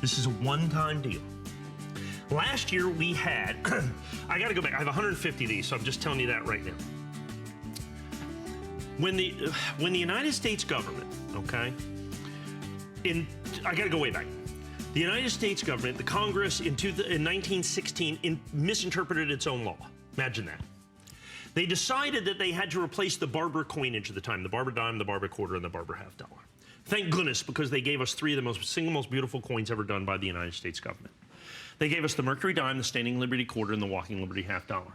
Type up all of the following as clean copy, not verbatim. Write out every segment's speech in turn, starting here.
This is a one-time deal. Last year we had, I got to go back. I have 150 of these, so I'm just telling you that right now. When the United States government, okay, I got to go way back. The United States government, the Congress in 1916 misinterpreted its own law. Imagine that. They decided that they had to replace the barber coinage at the time, the barber dime, the barber quarter, and the barber half dollar. Thank goodness, because they gave us three of the single most beautiful coins ever done by the United States government. They gave us the Mercury dime, the Standing Liberty quarter, and the Walking Liberty half dollar.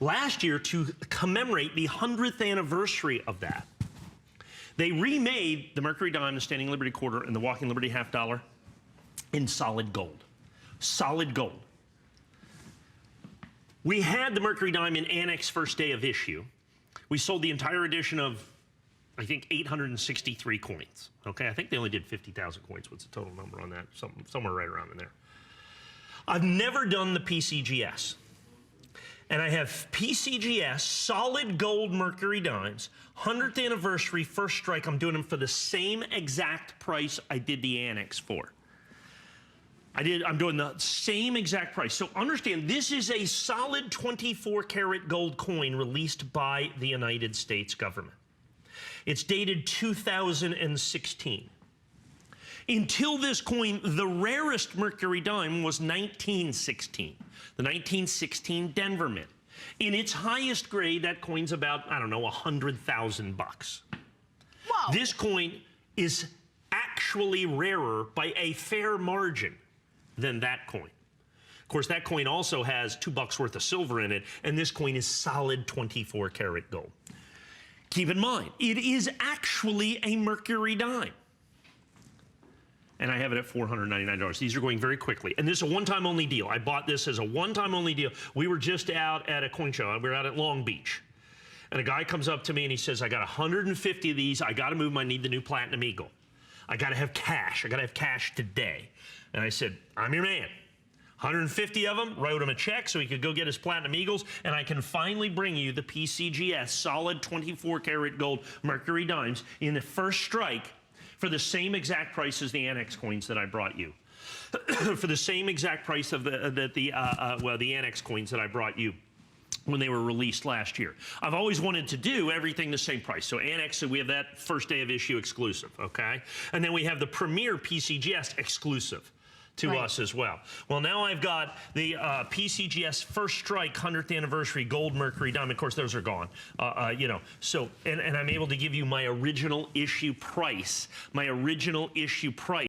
Last year, to commemorate the 100th anniversary of that, they remade the Mercury dime, the Standing Liberty quarter, and the Walking Liberty half dollar in solid gold. Solid gold. We had the Mercury dime in Annex first day of issue. We sold the entire edition of, I think, 863 coins. Okay, I think they only did 50,000 coins. What's the total number on that? Somewhere right around in there. I've never done the PCGS. And I have PCGS solid gold Mercury dimes, 100th anniversary, first strike. I'm doing them for the same exact price I did the Annex for. I'm doing the same exact price. So understand, this is a solid 24 karat gold coin released by the United States government. It's dated 2016. Until this coin, the rarest Mercury dime was 1916, the 1916 Denver Mint. In its highest grade, that coin's about, I don't know, 100,000 bucks. Wow. This coin is actually rarer by a fair margin than that coin. Of course, that coin also has $2 worth of silver in it, and this coin is solid 24 karat gold. Keep in mind, it is actually a Mercury dime. And I have it at $499. These are going very quickly. And this is a one-time only deal. I bought this as a one-time only deal. We were just out at a coin show. We were out at Long Beach. And a guy comes up to me and he says, I got 150 of these. I got to move them. I need the new Platinum Eagle. I got to have cash. I got to have cash today. And I said, I'm your man. 150 of them, wrote him a check so he could go get his Platinum Eagles, and I can finally bring you the PCGS solid 24 karat gold Mercury dimes in the first strike for the same exact price as the Annex coins that I brought you. For the same exact price of the Annex coins that I brought you when they were released last year. I've always wanted to do everything the same price. So Annex, we have that first day of issue exclusive, okay? And then we have the Premier PCGS exclusive to us as well. Well, now I've got the PCGS First Strike 100th Anniversary Gold Mercury Dime. Of course, those are gone. You know, so, and I'm able to give you my original issue price. My original issue price.